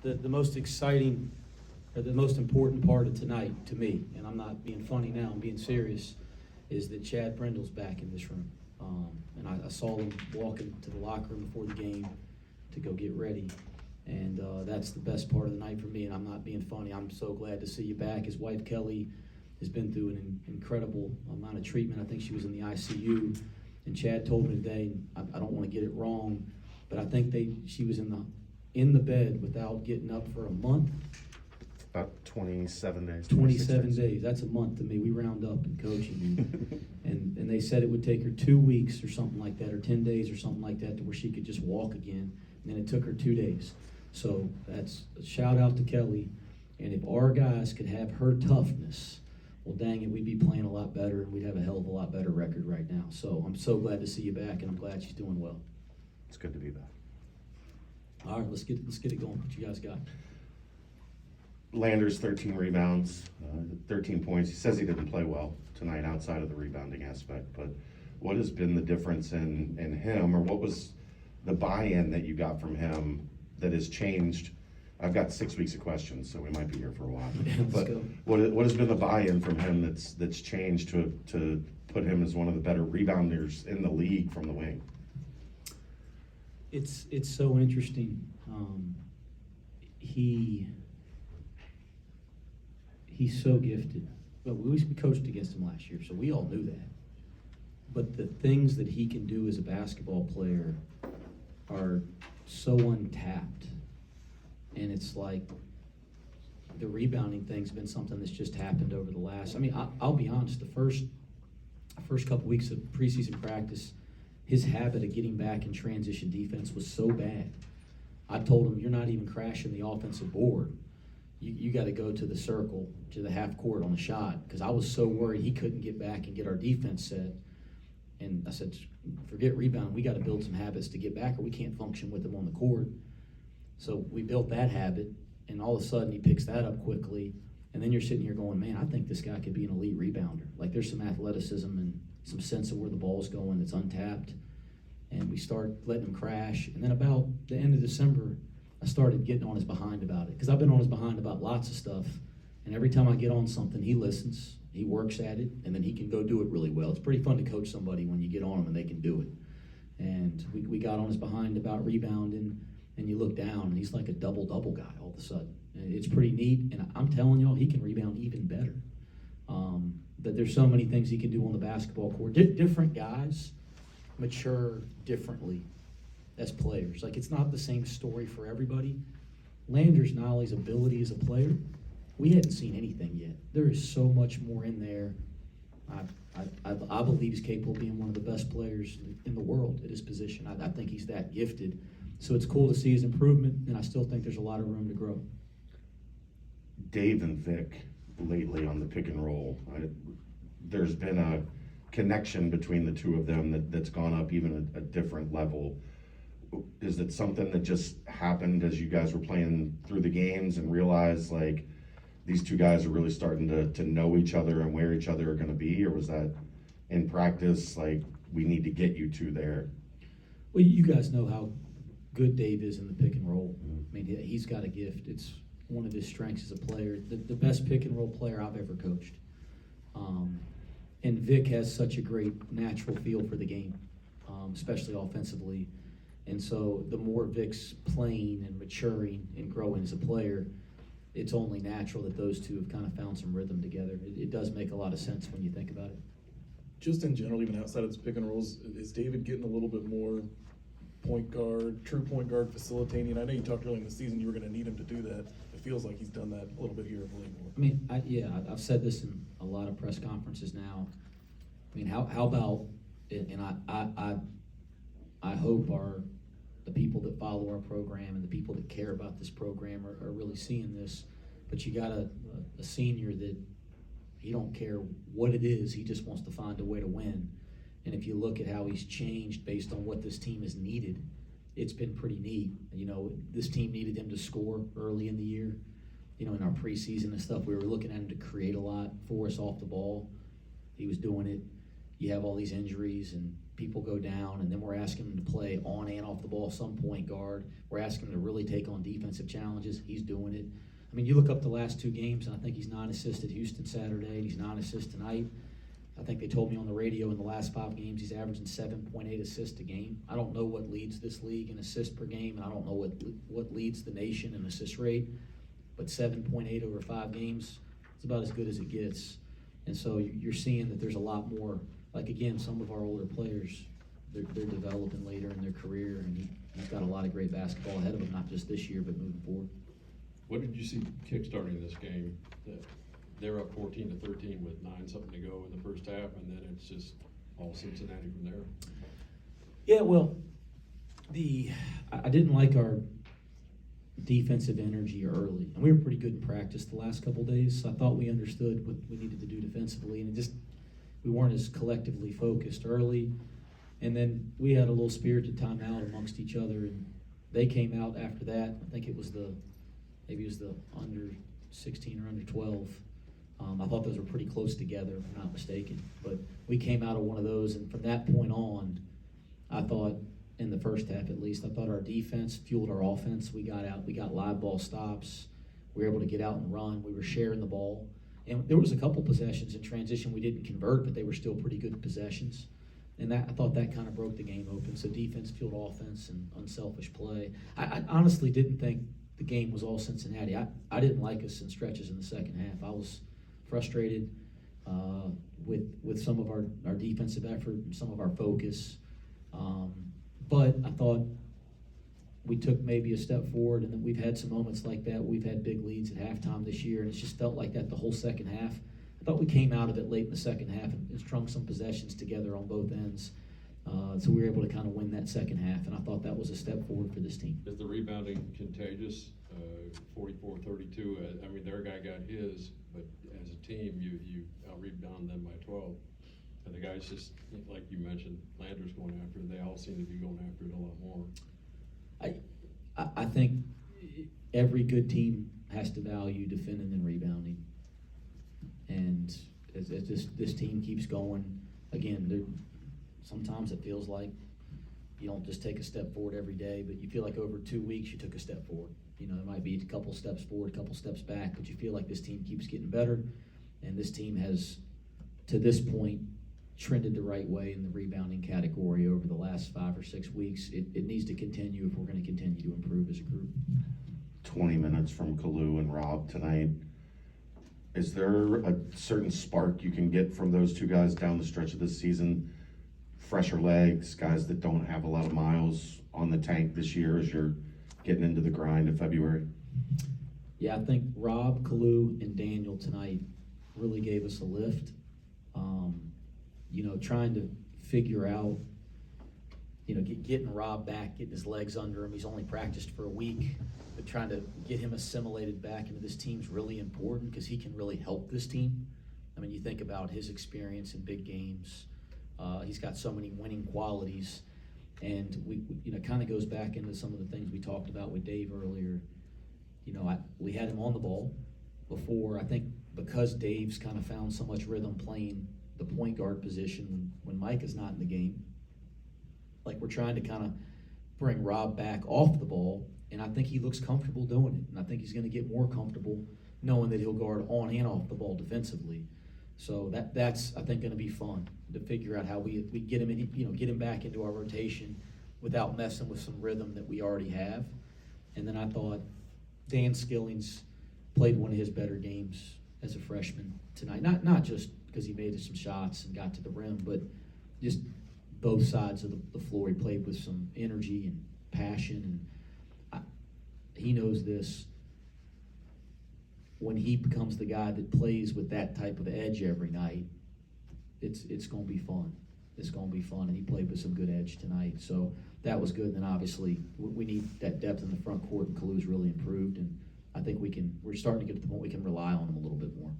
the most exciting or the most important part of tonight to me, and I'm not being funny now, I'm being serious, is that Chad Brindle's back in this room. And I saw him walking to the locker room before the game to go get ready. And that's the best part of the night for me, and I'm not being funny. I'm so glad to see you back. His wife, Kelly, has been through an incredible amount of treatment. I think she was in the ICU. And Chad told me today, I don't want to get it wrong, but I think she was in the bed without getting up for a month. About 27 days. 27 days. That's a month to me. We round up in coaching. And they said it would take her 2 weeks or something like that, or 10 days or something like that, to where she could just walk again. And then it took her 2 days. So that's a shout out to Kelly. And if our guys could have her toughness, well, dang it, we'd be playing a lot better, and we'd have a hell of a lot better record right now. So I'm so glad to see you back, and I'm glad she's doing well. It's good to be back. All right, let's get it going. What you guys got? Landers, 13 rebounds, 13 points. He says he didn't play well tonight outside of the rebounding aspect, but what has been the difference in him, or what was the buy-in that you got from him that has changed? I've got 6 weeks of questions, so we might be here for a while. But what has been the buy-in from him that's changed to put him as one of the better rebounders in the league from the wing? It's so interesting. He's so gifted. But we coached against him last year, so we all knew that. But the things that he can do as a basketball player are so untapped. And it's like the rebounding thing's been something that's just happened over the last, I'll be honest, the first couple weeks of preseason practice, his habit of getting back in transition defense was so bad. I told him, you're not even crashing the offensive board. You got to go to the circle, to the half court on the shot, because I was so worried he couldn't get back and get our defense set. And I said, forget rebound. We got to build some habits to get back, or we can't function with him on the court. So we built that habit, and all of a sudden he picks that up quickly. And then you're sitting here going, man, I think this guy could be an elite rebounder. Like, there's some athleticism and some sense of where the ball's going that's untapped. And we start letting him crash. And then about the end of December, I started getting on his behind about it, because I've been on his behind about lots of stuff. And every time I get on something, he listens, he works at it, and then he can go do it really well. It's pretty fun to coach somebody when you get on them and they can do it. And we got on his behind about rebounding, and you look down, and he's like a double-double guy all of a sudden. And it's pretty neat, and I'm telling y'all, he can rebound even better. But there's so many things he can do on the basketball court. Different guys mature differently as players. Like, it's not the same story for everybody. Landers Nolly's ability as a player, we hadn't seen anything yet. There is so much more in there. I believe he's capable of being one of the best players in the world at his position. I think he's that gifted. So it's cool to see his improvement, and I still think there's a lot of room to grow. Dave and Vic lately on the pick and roll, there's been a connection between the two of them that's gone up even a different level. Is it something that just happened as you guys were playing through the games and realized, like, these two guys are really starting to know each other and where each other are going to be? Or was that in practice, like, we need to get you two there? Well, you guys know how good Dave is in the pick and roll. I mean, he's got a gift. It's one of his strengths as a player. The best pick and roll player I've ever coached. And Vic has such a great natural feel for the game, especially offensively. And so the more Vic's playing and maturing and growing as a player, it's only natural that those two have kind of found some rhythm together. It does make a lot of sense when you think about it. Just in general, even outside of his pick and rolls, is David getting a little bit more point guard, true point guard facilitating? I know you talked earlier in the season you were going to need him to do that. It feels like he's done that a little bit here of late. I mean, I've said this in a lot of press conferences now. I mean, how about, and I hope the people that follow our program and the people that care about this program are really seeing this. But you got a senior that he don't care what it is, he just wants to find a way to win. And if you look at how he's changed based on what this team has needed, it's been pretty neat. You know, this team needed him to score early in the year. You know, in our preseason and stuff, we were looking at him to create a lot for us off the ball. He was doing it. You have all these injuries, and people go down, and then we're asking him to play on and off the ball, some point guard. We're asking him to really take on defensive challenges. He's doing it. I mean, you look up the last 2 games, and I think he's 9 assists at Houston Saturday, and he's 9 assists tonight. I think they told me on the radio in the last 5 games he's averaging 7.8 assists a game. I don't know what leads this league in assists per game, and I don't know what leads the nation in assist rate, but 7.8 over 5 games, it's about as good as it gets. And so you're seeing that there's a lot more, like again, some of our older players, they're developing later in their career, and he's got a lot of great basketball ahead of him, not just this year, but moving forward. What did you see kickstarting this game? They're up 14-13 with 9 something to go in the first half, and then it's just all Cincinnati from there. Yeah, well, I didn't like our defensive energy early, and we were pretty good in practice the last couple days. So I thought we understood what we needed to do defensively, and we weren't as collectively focused early. And then we had a little spirited timeout amongst each other, and they came out after that. I think maybe it was the under 16 or under 12. I thought those were pretty close together, if I'm not mistaken. But we came out of one of those, and from that point on, I thought, in the first half at least, I thought our defense fueled our offense. We got live ball stops. We were able to get out and run. We were sharing the ball. And there was a couple possessions in transition we didn't convert, but they were still pretty good possessions. And I thought that kind of broke the game open. So defense fueled offense and unselfish play. I honestly didn't think the game was all Cincinnati. I didn't like us in stretches in the second half. I was frustrated with some of our defensive effort and some of our focus. But I thought we took maybe a step forward, and then we've had some moments like that. We've had big leads at halftime this year, and it's just felt like that the whole second half. I thought we came out of it late in the second half and strung some possessions together on both ends. So we were able to kind of win that second half, and I thought that was a step forward for this team. Is the rebounding contagious? 44-32. I mean, their guy got his, but as a team, you out-rebound them by 12. And the guys just, like you mentioned, Landers going after it. They all seem to be going after it a lot more. I think every good team has to value defending and rebounding. And as this team keeps going, again, sometimes it feels like you don't just take a step forward every day, but you feel like over 2 weeks you took a step forward. You know, there might be a couple steps forward, a couple steps back, but you feel like this team keeps getting better, and this team has, to this point, trended the right way in the rebounding category over the last 5 or 6 weeks. It needs to continue if we're going to continue to improve as a group. 20 minutes from Kalu and Rob tonight. Is there a certain spark you can get from those two guys down the stretch of this season? Fresher legs, guys that don't have a lot of miles on the tank this year as you're getting into the grind of February? Yeah, I think Rob, Kalu, and Daniel tonight really gave us a lift. Trying to figure out, getting Rob back, getting his legs under him. He's only practiced for a week, but trying to get him assimilated back into this team's really important because he can really help this team. I mean, you think about his experience in big games. He's got so many winning qualities, and we kind of goes back into some of the things we talked about with Dave earlier. We had him on the ball before. I think because Dave's kind of found so much rhythm playing the point guard position when Mike is not in the game. Like, we're trying to kind of bring Rob back off the ball, and I think he looks comfortable doing it, and I think he's going to get more comfortable knowing that he'll guard on and off the ball defensively. So that's I think going to be fun to figure out how we get him in, get him back into our rotation without messing with some rhythm that we already have. And then I thought Dan Skillings played one of his better games as a freshman tonight. Not just because he made some shots and got to the rim, but just both sides of the floor. He played with some energy and passion, and he knows this. When he becomes the guy that plays with that type of edge every night, it's going to be fun. It's going to be fun, and he played with some good edge tonight. So that was good. And then obviously we need that depth in the front court, and Kalu's really improved, and I think we're starting to get to the point we can rely on him a little bit more.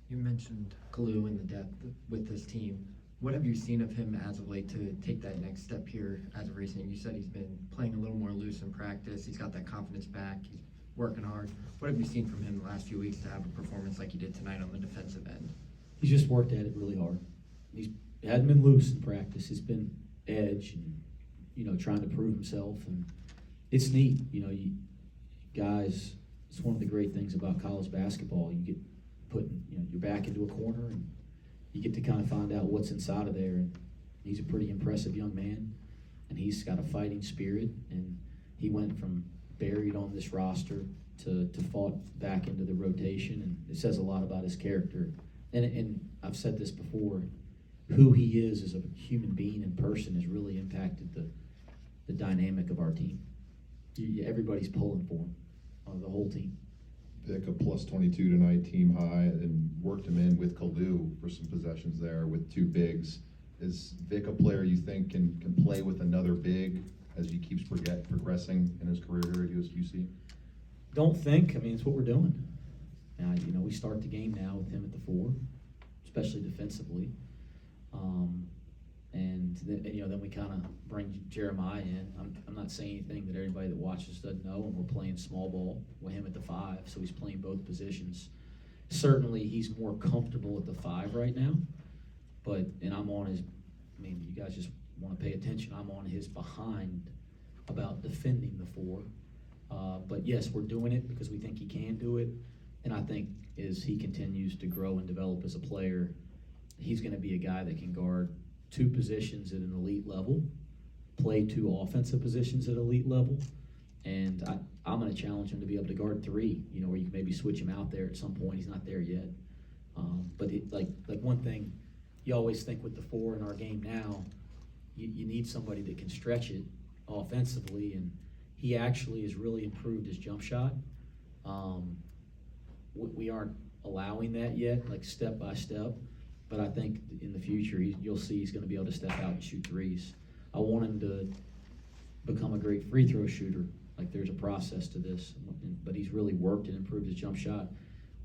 You mentioned Kalu and the depth with this team. What have you seen of him as of late to take that next step here as of recent? You said he's been playing a little more loose in practice. He's got that confidence back. He's working hard. What have you seen from him the last few weeks to have a performance like he did tonight on the defensive end? He's just worked at it really hard. it hasn't been loose in practice. It's been edge and, trying to prove himself. And it's neat, you guys, it's one of the great things about college basketball. You get put, your back into a corner and you get to kind of find out what's inside of there. And he's a pretty impressive young man, and he's got a fighting spirit. And he went from buried on this roster to fought back into the rotation, and it says a lot about his character. And I've said this before, who he is as a human being and person has really impacted the dynamic of our team. Everybody's pulling for him, the whole team. Vic, a plus 22 tonight, team high, and worked him in with Kalu for some possessions there with two bigs. Is Vic a player you think can play with another big as he keeps progressing in his career here at USUC? Don't think. I mean, it's what we're doing. We start the game now with him at the 4, especially defensively. And then we kind of bring Jeremiah in. I'm not saying anything that everybody that watches doesn't know, and we're playing small ball with him at the 5, so he's playing both positions. Certainly, he's more comfortable at the 5 right now, and I'm on his, you guys just want to pay attention, I'm on his behind about defending the 4. But yes, we're doing it because we think he can do it, and I think as he continues to grow and develop as a player, he's going to be a guy that can guard 2 positions at an elite level, play 2 offensive positions at elite level, and I'm going to challenge him to be able to guard 3, where you can maybe switch him out there at some point. He's not there yet. But like one thing, you always think with the 4 in our game now, you need somebody that can stretch it offensively, and he actually has really improved his jump shot. We aren't allowing that yet, like step by step, but I think in the future you'll see he's going to be able to step out and shoot 3s. I want him to become a great free throw shooter. Like, there's a process to this, but he's really worked and improved his jump shot.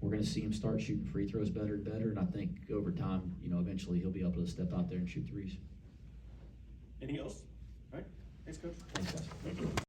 We're going to see him start shooting free throws better and better, and I think over time, eventually he'll be able to step out there and shoot 3s. Anything else?